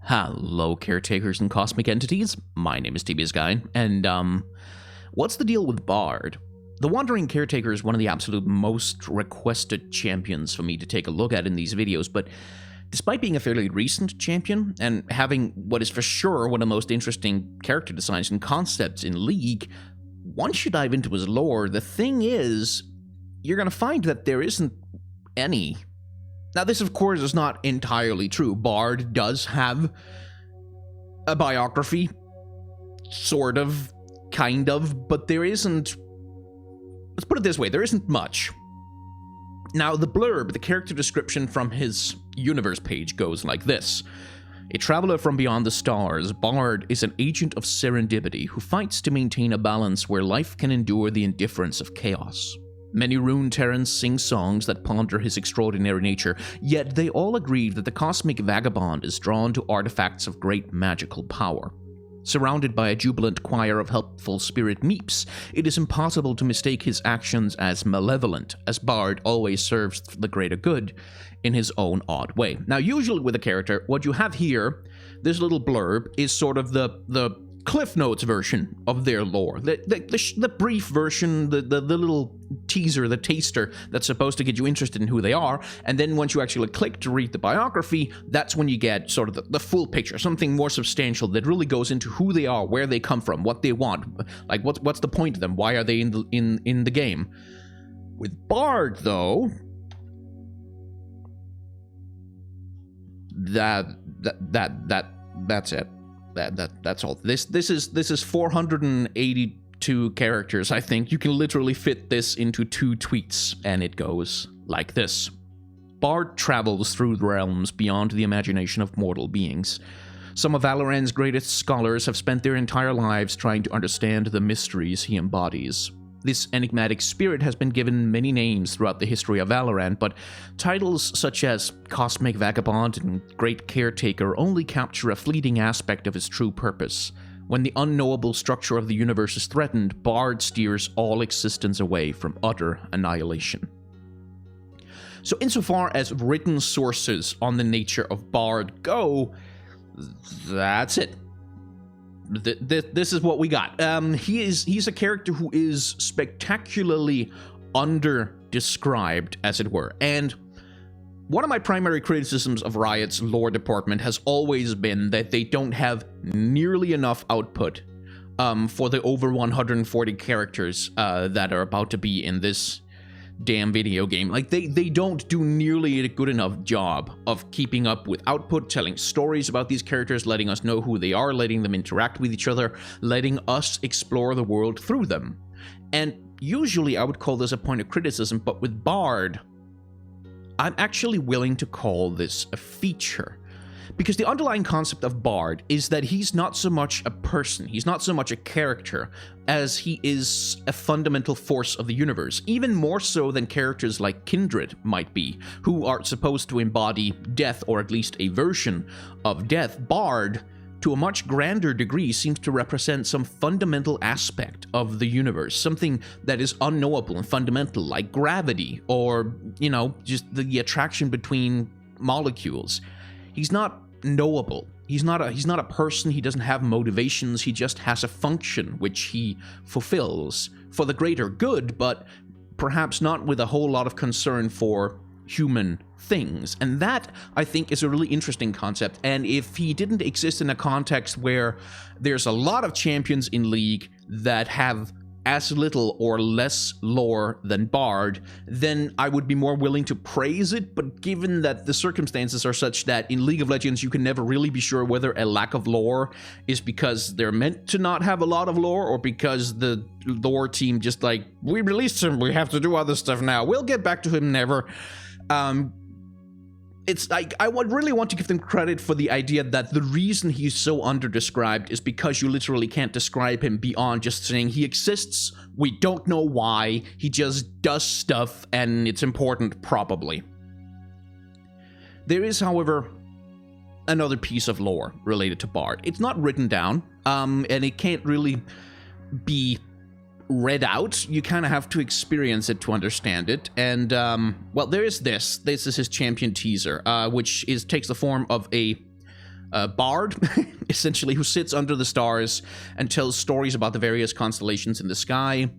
Hello, caretakers and cosmic entities. My name is TBS Guy, and what's the deal with Bard? The Wandering Caretaker is one of the absolute most requested champions for me to take a look at in these videos, but despite being a fairly recent champion, and having what is for sure one of the most interesting character designs and concepts in League, once you dive into his lore, the thing is, you're going to find that there isn't any. Now, this, of course, is not entirely true. Bard does have a biography, sort of, kind of, but there isn't... Let's put it this way, there isn't much. Now, the blurb, the character description from his universe page goes like this. A traveler from beyond the stars, Bard is an agent of serendipity who fights to maintain a balance where life can endure the indifference of chaos. Many rune Terrans sing songs that ponder his extraordinary nature, yet they all agree that the cosmic vagabond is drawn to artifacts of great magical power. Surrounded by a jubilant choir of helpful spirit meeps, it is impossible to mistake his actions as malevolent, as Bard always serves the greater good in his own odd way. Now, usually with a character, what you have here, this little blurb, is sort of the Cliff Notes version of their lore. The brief version, the little teaser, the taster that's supposed to get you interested in who they are, and then once you actually click to read the biography, that's when you get sort of the full picture, something more substantial that really goes into who they are, where they come from, what they want, like what's the point of them, why are they in the game. With Bard, though, that's it. That's all. This is 482 characters. I think you can literally fit this into 2 tweets, and it goes like this. Bard travels through the realms beyond the imagination of mortal beings. Some of Valoran's greatest scholars have spent their entire lives trying to understand the mysteries he embodies. This enigmatic spirit has been given many names throughout the history of Valoran, but titles such as Cosmic Vagabond and Great Caretaker only capture a fleeting aspect of his true purpose. When the unknowable structure of the universe is threatened, Bard steers all existence away from utter annihilation. So insofar as written sources on the nature of Bard go, that's it. This is what we got. He's a character who is spectacularly under-described, as it were. And one of my primary criticisms of Riot's lore department has always been that they don't have nearly enough output for the over 140 characters that are about to be in this damn video game. Like, they don't do nearly a good enough job of keeping up with output, telling stories about these characters, letting us know who they are, letting them interact with each other, letting us explore the world through them. And usually I would call this a point of criticism, but with Bard, I'm actually willing to call this a feature. Because the underlying concept of Bard is that he's not so much a person, he's not so much a character, as he is a fundamental force of the universe, even more so than characters like Kindred might be, who are supposed to embody death, or at least a version of death. Bard, to a much grander degree, seems to represent some fundamental aspect of the universe, something that is unknowable and fundamental, like gravity, or, you know, just the attraction between molecules. He's not knowable. He's not a person. He doesn't have motivations. He just has a function which he fulfills for the greater good, but perhaps not with a whole lot of concern for human things. And that, I think, is a really interesting concept. And if he didn't exist in a context where there's a lot of champions in League that have as little or less lore than Bard, then I would be more willing to praise it. But given that the circumstances are such that in League of Legends you can never really be sure whether a lack of lore is because they're meant to not have a lot of lore, or because the lore team just like, we released him, we have to do other stuff now, we'll get back to him never. It's like, I would really want to give them credit for the idea that the reason he's so under-described is because you literally can't describe him beyond just saying he exists, we don't know why, he just does stuff, and it's important, probably. There is, however, another piece of lore related to Bard. It's not written down, and it can't really be read out. You kind of have to experience it to understand it. And, well, there is this. This is his champion teaser, which takes the form of a bard, essentially, who sits under the stars and tells stories about the various constellations in the sky.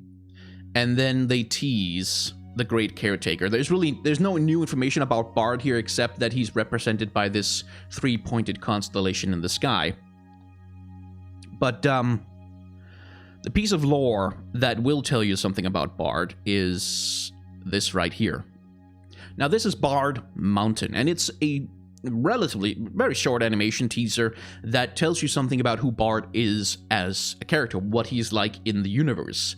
And then they tease the great caretaker. There's no new information about Bard here except that he's represented by this three-pointed constellation in the sky. But the piece of lore that will tell you something about Bard is this right here. Now, this is Bard Mountain, and it's a relatively very short animation teaser that tells you something about who Bard is as a character, what he's like in the universe.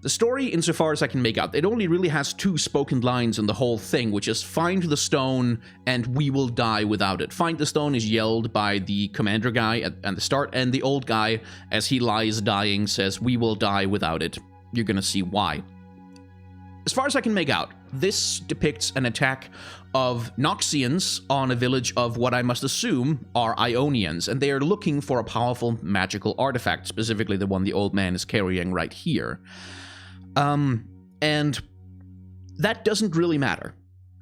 The story, insofar as I can make out, it only really has two spoken lines in the whole thing, which is find the stone and we will die without it. Find the stone is yelled by the commander guy at the start, and the old guy, as he lies dying, says we will die without it. You're gonna see why. As far as I can make out, this depicts an attack of Noxians on a village of what I must assume are Ionians, and they are looking for a powerful magical artifact, specifically the one the old man is carrying right here. And that doesn't really matter,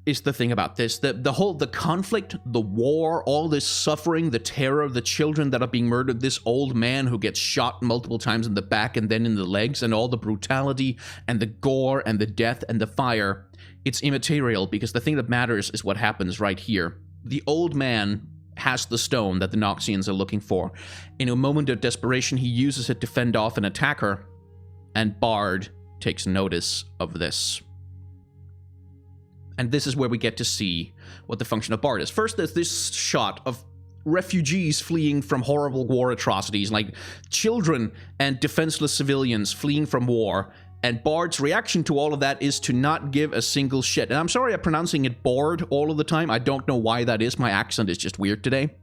is the thing about this. The conflict, the war, all this suffering, the terror of the children that are being murdered, this old man who gets shot multiple times in the back and then in the legs, and all the brutality and the gore and the death and the fire, it's immaterial, because the thing that matters is what happens right here. The old man has the stone that the Noxians are looking for. In a moment of desperation, he uses it to fend off an attacker, and Bard takes notice of this. And this is where we get to see what the function of Bard is. First, there's this shot of refugees fleeing from horrible war atrocities, like children and defenseless civilians fleeing from war. And Bard's reaction to all of that is to not give a single shit. And I'm sorry I'm pronouncing it Bard all of the time. I don't know why that is. My accent is just weird today.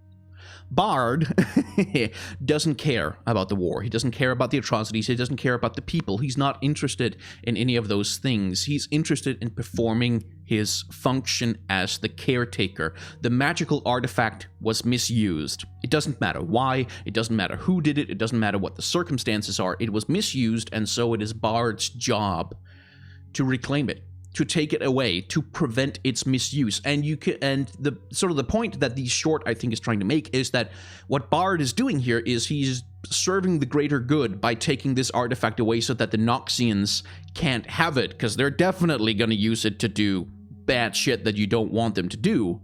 Bard doesn't care about the war. He doesn't care about the atrocities. He doesn't care about the people. He's not interested in any of those things. He's interested in performing his function as the caretaker. The magical artifact was misused. It doesn't matter why. It doesn't matter who did it. It doesn't matter what the circumstances are. It was misused, and so it is Bard's job to reclaim it, to take it away, to prevent its misuse. And the sort of the point that the short, I think, is trying to make is that what Bard is doing here is he's serving the greater good by taking this artifact away so that the Noxians can't have it, because they're definitely going to use it to do bad shit that you don't want them to do.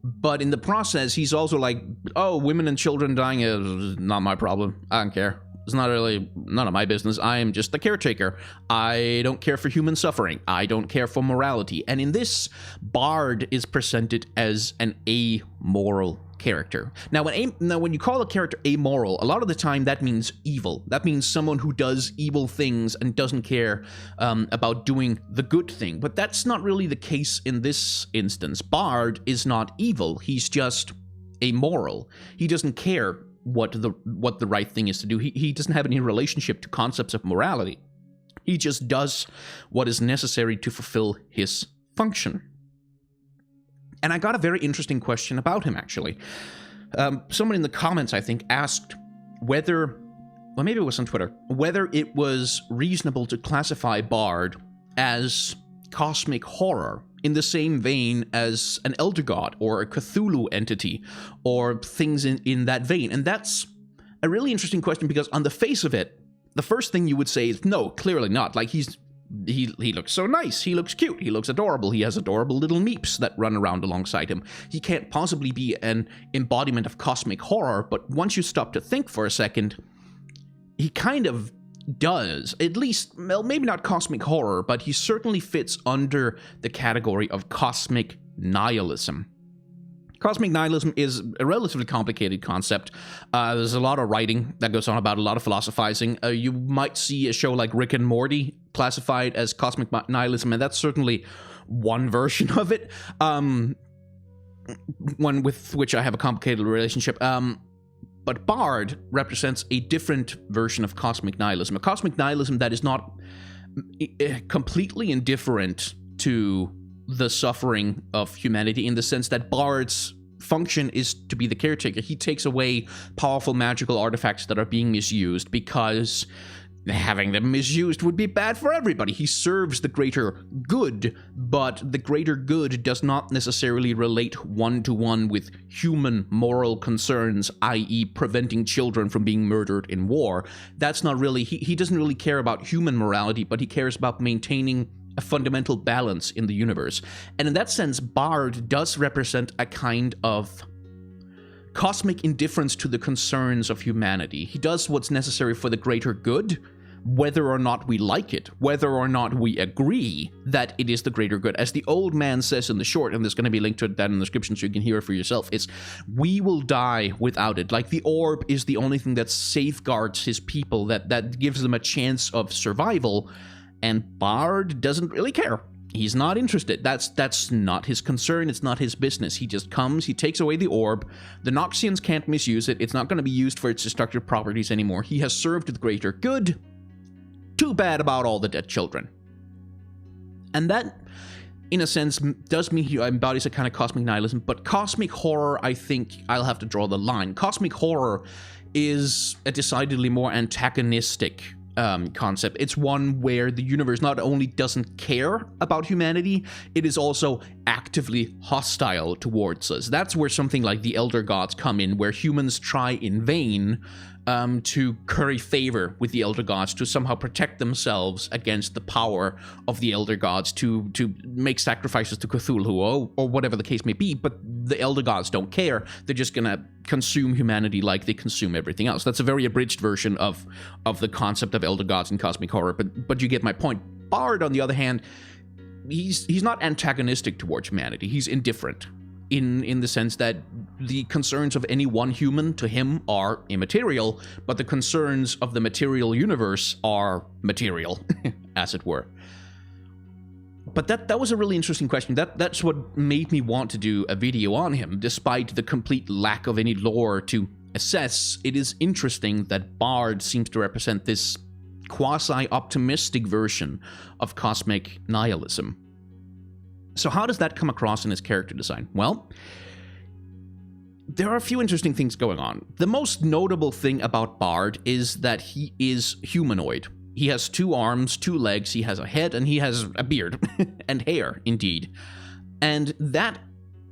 But in the process, he's also like, oh, women and children dying is not my problem. I don't care. It's not really none of my business. I am just the caretaker. I don't care for human suffering. I don't care for morality. And in this, Bard is presented as an amoral character. Now, when you call a character amoral, a lot of the time that means evil. That means someone who does evil things and doesn't care about doing the good thing. But that's not really the case in this instance. Bard is not evil. He's just amoral. He doesn't care what the right thing is to do. He doesn't have any relationship to concepts of morality. He just does what is necessary to fulfill his function. And I got a very interesting question about him, actually. Someone in the comments, I think, asked whether, well, maybe it was on Twitter, whether it was reasonable to classify Bard as cosmic horror, in the same vein as an Elder God or a Cthulhu entity or things in that vein. And that's a really interesting question, because on the face of it, the first thing you would say is, no, clearly not. Like, he looks so nice. He looks cute. He looks adorable. He has adorable little meeps that run around alongside him. He can't possibly be an embodiment of cosmic horror, but once you stop to think for a second, he kind of does. At least, well, maybe not cosmic horror, but he certainly fits under the category of cosmic nihilism. Cosmic nihilism is a relatively complicated concept. There's a lot of writing that goes on about it, a lot of philosophizing. You might see a show like Rick and Morty classified as cosmic nihilism, and that's certainly one version of it, one with which I have a complicated relationship. But Bard represents a different version of cosmic nihilism, a cosmic nihilism that is not completely indifferent to the suffering of humanity, in the sense that Bard's function is to be the caretaker. He takes away powerful magical artifacts that are being misused, because having them misused would be bad for everybody. He serves the greater good, but the greater good does not necessarily relate one-to-one with human moral concerns, i.e. preventing children from being murdered in war. That's not really... He doesn't really care about human morality, but he cares about maintaining a fundamental balance in the universe. And in that sense, Bard does represent a kind of cosmic indifference to the concerns of humanity. He does what's necessary for the greater good, whether or not we like it, whether or not we agree that it is the greater good. As the old man says in the short, and there's going to be a link to that in the description so you can hear it for yourself, is we will die without it. Like the orb is the only thing that safeguards his people, that gives them a chance of survival, and Bard doesn't really care. He's not interested. That's not his concern. It's not his business. He just comes, he takes away the orb. The Noxians can't misuse it. It's not going to be used for its destructive properties anymore. He has served the greater good. Too bad about all the dead children. And that, in a sense, does mean he embodies a kind of cosmic nihilism. But cosmic horror, I think I'll have to draw the line. Cosmic horror is a decidedly more antagonistic concept. It's one where the universe not only doesn't care about humanity, it is also actively hostile towards us. That's where something like the Elder Gods come in, where humans try in vain to curry favor with the Elder Gods, to somehow protect themselves against the power of the Elder Gods, to make sacrifices to Cthulhu, or whatever the case may be. But the Elder Gods don't care. They're just gonna consume humanity like they consume everything else. That's a very abridged version of the concept of Elder Gods and cosmic horror, but you get my point. Bard, on the other hand, he's not antagonistic towards humanity. He's indifferent. In the sense that the concerns of any one human to him are immaterial, but the concerns of the material universe are material, as it were. But that was a really interesting question. That's what made me want to do a video on him, despite the complete lack of any lore to assess. It is interesting that Bard seems to represent this quasi-optimistic version of cosmic nihilism. So how does that come across in his character design? Well, there are a few interesting things going on. The most notable thing about Bard is that he is humanoid. He has 2 arms, 2 legs, he has a head, and he has a beard. And hair, indeed. And that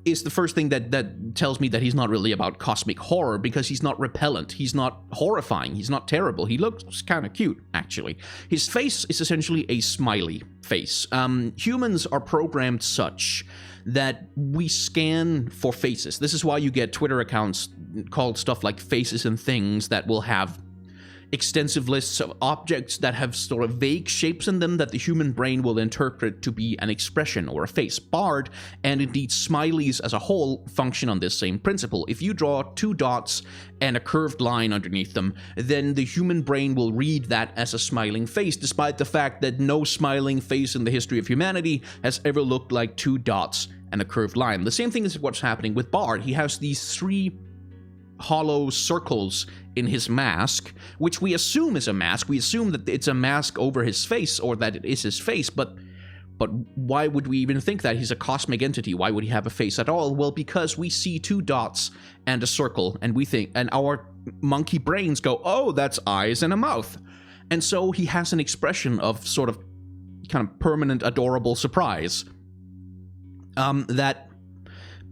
is the first thing that tells me that he's not really about cosmic horror, because he's not repellent, he's not horrifying, he's not terrible. He looks kind of cute, actually. His face is essentially a smiley face. Humans are programmed such that we scan for faces. This is why you get Twitter accounts called stuff like Faces and Things that will have extensive lists of objects that have sort of vague shapes in them that the human brain will interpret to be an expression or a face. Bard, and indeed smileys as a whole, function on this same principle. If you draw 2 dots and a curved line underneath them, then the human brain will read that as a smiling face, despite the fact that no smiling face in the history of humanity has ever looked like 2 dots and a curved line. The same thing is what's happening with Bard. He has these 3 hollow circles in his mask, which we assume is a mask. We assume that it's a mask over his face, or that it is his face, but why would we even think that? He's a cosmic entity. Why would he have a face at all? Well, because we see 2 dots and a circle, and we think, and our monkey brains go, oh, that's eyes and a mouth. And so he has an expression of sort of kind of permanent, adorable surprise. That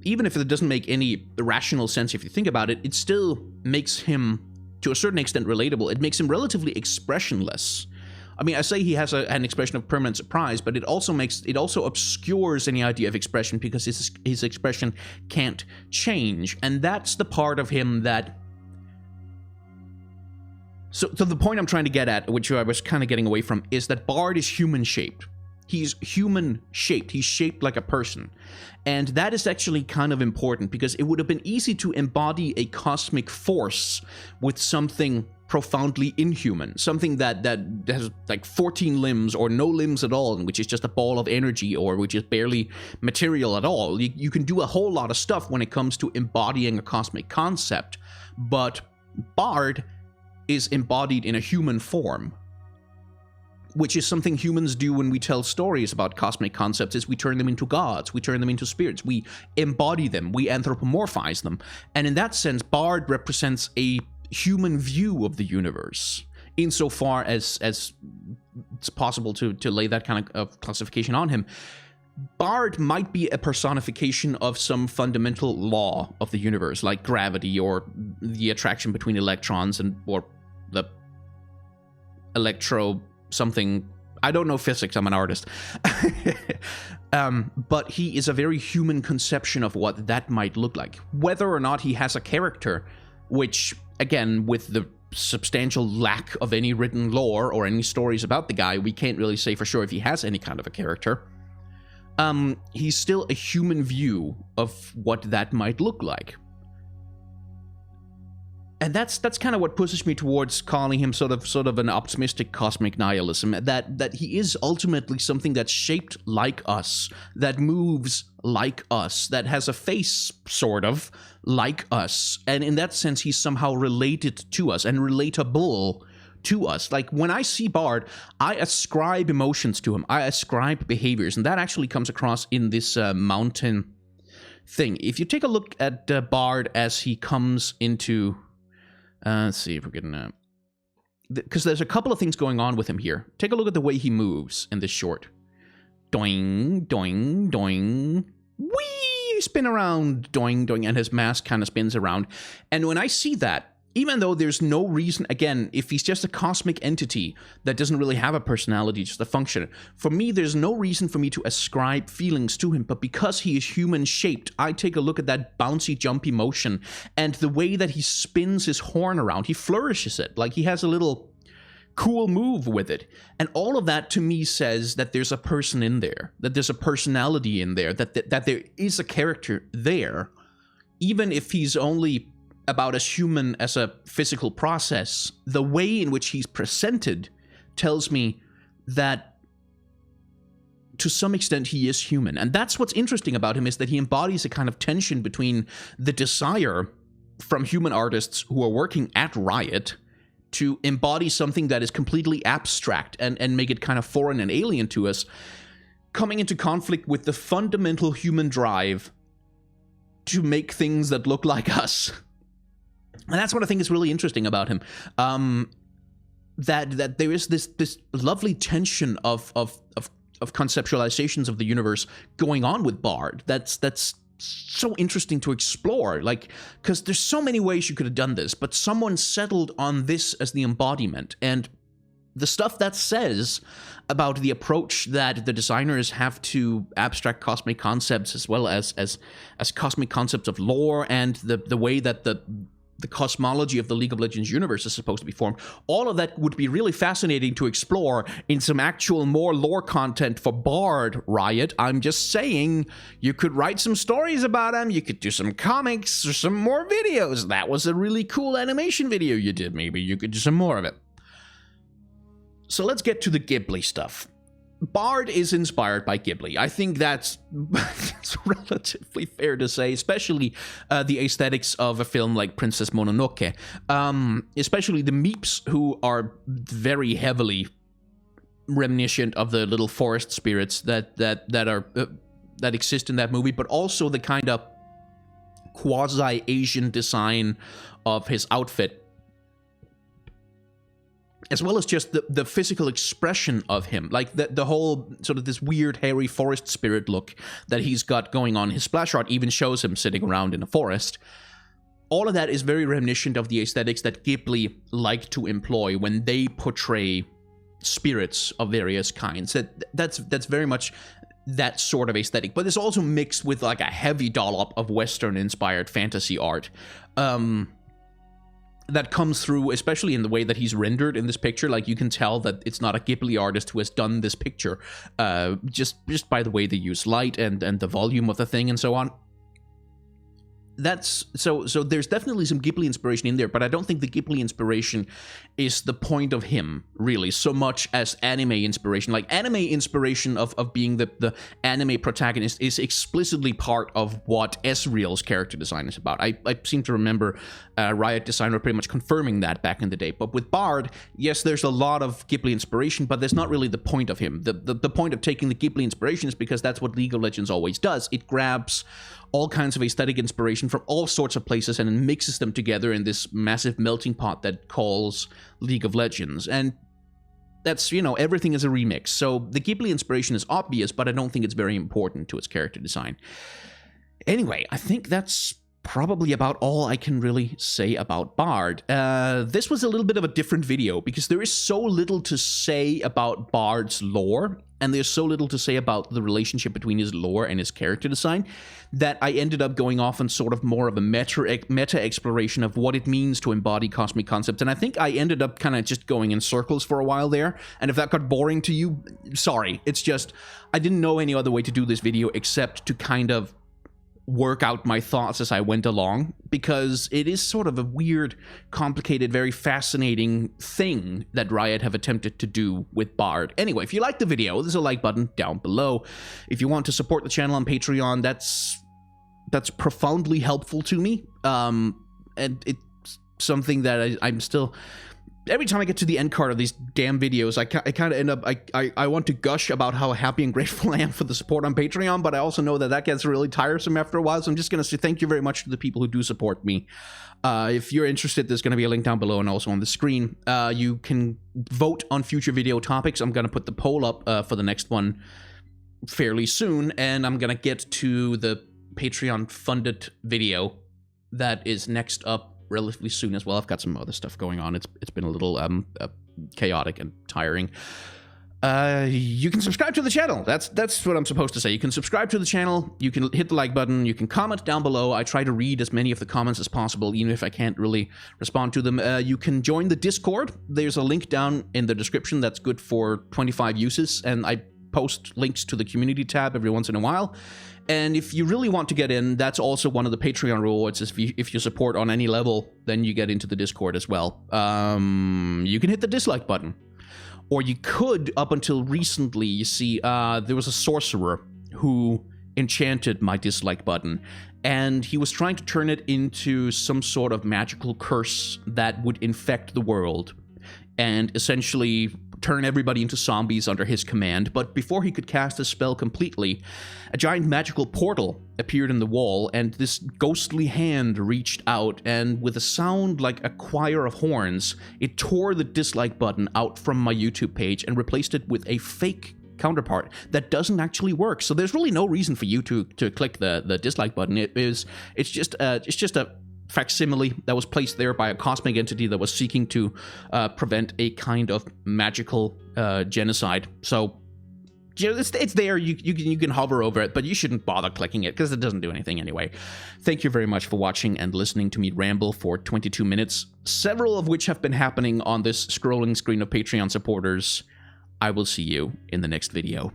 even if it doesn't make any rational sense if you think about it, it still makes him, to a certain extent, relatable. It makes him relatively expressionless. I mean, I say he has an expression of permanent surprise, but it also obscures any idea of expression, because his expression can't change. And that's the part of him that... So the point I'm trying to get at, which I was kind of getting away from, is that Bard is human-shaped. He's human-shaped. He's shaped like a person. And that is actually kind of important, because it would have been easy to embody a cosmic force with something profoundly inhuman, something that has like 14 limbs or no limbs at all, which is just a ball of energy, or which is barely material at all. You can do a whole lot of stuff when it comes to embodying a cosmic concept, but Bard is embodied in a human form, which is something humans do when we tell stories about cosmic concepts, is we turn them into gods, we turn them into spirits, we embody them, we anthropomorphize them. And in that sense, Bard represents a human view of the universe. insofar as it's possible to lay that kind of classification on him. Bard might be a personification of some fundamental law of the universe, like gravity or the attraction between electrons or the electro something. I don't know physics, I'm an artist. But he is a very human conception of what that might look like. Whether or not he has a character, which, again, with the substantial lack of any written lore or any stories about the guy, we can't really say for sure if he has any kind of a character. He's still a human view of what that might look like. And that's kind of what pushes me towards calling him sort of an optimistic cosmic nihilism, that he is ultimately something that's shaped like us, that moves like us, that has a face sort of like us, and in that sense he's somehow related to us and relatable to us. Like, when I see Bard, I ascribe emotions to him, I ascribe behaviors, and that actually comes across in this mountain thing. If you take a look at Bard as he comes into... let's see if we're getting... because there's a couple of things going on with him here. Take a look at the way he moves in this short. Doing, doing, doing. Whee! Spin around. Doing, doing. And his mask kind of spins around. And when I see that, even though there's no reason, again, if he's just a cosmic entity that doesn't really have a personality, just a function, for me, there's no reason for me to ascribe feelings to him. But because he is human-shaped, I take a look at that bouncy, jumpy motion and the way that he spins his horn around. He flourishes it, like he has a little cool move with it. And all of that, to me, says that there's a person in there, that there's a personality in there, that there is a character there, even if he's only about as human as a physical process. The way in which he's presented tells me that to some extent he is human. And that's what's interesting about him, is that he embodies a kind of tension between the desire from human artists who are working at Riot to embody something that is completely abstract and make it kind of foreign and alien to us, coming into conflict with the fundamental human drive to make things that look like us. And that's what I think is really interesting about him. That there is this lovely tension of conceptualizations of the universe going on with Bard. That's so interesting to explore. Like, because there's so many ways you could have done this, but someone settled on this as the embodiment. And the stuff that says about the approach that the designers have to abstract cosmic concepts, as well as cosmic concepts of lore, and the way that the cosmology of the League of Legends universe is supposed to be formed. All of that would be really fascinating to explore in some actual more lore content for Bard, Riot. I'm just saying, you could write some stories about him, you could do some comics or some more videos. That was a really cool animation video you did. Maybe you could do some more of it. So let's get to the Ghibli stuff. Bard is inspired by Ghibli. I think that's relatively fair to say, especially the aesthetics of a film like Princess Mononoke. Especially the Meeps, who are very heavily reminiscent of the little forest spirits that exist in that movie, but also the kind of quasi-Asian design of his outfit, as well as just the physical expression of him, like the whole sort of this weird hairy forest spirit look that he's got going on. His splash art even shows him sitting around in a forest. All of that is very reminiscent of the aesthetics that Ghibli like to employ when they portray spirits of various kinds. That's very much that sort of aesthetic, but it's also mixed with like a heavy dollop of Western-inspired fantasy art. That comes through, especially in the way that he's rendered in this picture. Like, you can tell that it's not a Ghibli artist who has done this picture, just by the way they use light and the volume of the thing and so on. That's so there's definitely some Ghibli inspiration in there, but I don't think the Ghibli inspiration is the point of him, really, so much as anime inspiration. Like, anime inspiration of being the anime protagonist is explicitly part of what Ezreal's character design is about. I seem to remember Riot designer pretty much confirming that back in the day. But with Bard, yes, there's a lot of Ghibli inspiration, but that's not really the point of him. The point of taking the Ghibli inspiration is because that's what League of Legends always does. It grabs all kinds of aesthetic inspiration from all sorts of places and mixes them together in this massive melting pot that calls League of Legends. And that's, you know, everything is a remix. So the Ghibli inspiration is obvious, but I don't think it's very important to its character design. Anyway, I think that's probably about all I can really say about Bard. This was a little bit of a different video because there is so little to say about Bard's lore, and there's so little to say about the relationship between his lore and his character design, that I ended up going off on sort of more of a meta exploration of what it means to embody cosmic concepts, and I think I ended up kind of just going in circles for a while there, and if that got boring to you, sorry. It's just, I didn't know any other way to do this video except to kind of work out my thoughts as I went along, because it is sort of a weird, complicated, very fascinating thing that Riot have attempted to do with Bard. Anyway, if you like the video, there's a like button down below. If you want to support the channel on Patreon, that's profoundly helpful to me, and it's something that I'm still... Every time I get to the end card of these damn videos, I kind of end up, I want to gush about how happy and grateful I am for the support on Patreon, but I also know that that gets really tiresome after a while, so I'm just going to say thank you very much to the people who do support me. If you're interested, there's going to be a link down below and also on the screen. You can vote on future video topics. I'm going to put the poll up for the next one fairly soon, and I'm going to get to the Patreon-funded video that is next up relatively soon as well. I've got some other stuff going on. It's been a little chaotic and tiring. You can subscribe to the channel. That's what I'm supposed to say. You can subscribe to the channel. You can hit the like button. You can comment down below. I try to read as many of the comments as possible, even if I can't really respond to them. You can join the Discord. There's a link down in the description that's good for 25 uses, and I post links to the community tab every once in a while. And if you really want to get in, that's also one of the Patreon rewards. If you support on any level, then you get into the Discord as well. You can hit the dislike button. Or you could, up until recently, you see, there was a sorcerer who enchanted my dislike button. And he was trying to turn it into some sort of magical curse that would infect the world. And essentially turn everybody into zombies under his command. But before he could cast the spell completely, a giant magical portal appeared in the wall, and this ghostly hand reached out, and with a sound like a choir of horns, it tore the dislike button out from my YouTube page and replaced it with a fake counterpart that doesn't actually work. So there's really no reason for you to click the dislike button. It's just a facsimile that was placed there by a cosmic entity that was seeking to prevent a kind of magical genocide. So, you know, it's there. You can hover over it, but you shouldn't bother clicking it because it doesn't do anything anyway. Thank you very much for watching and listening to me ramble for 22 minutes, several of which have been happening on this scrolling screen of Patreon supporters. I will see you in the next video.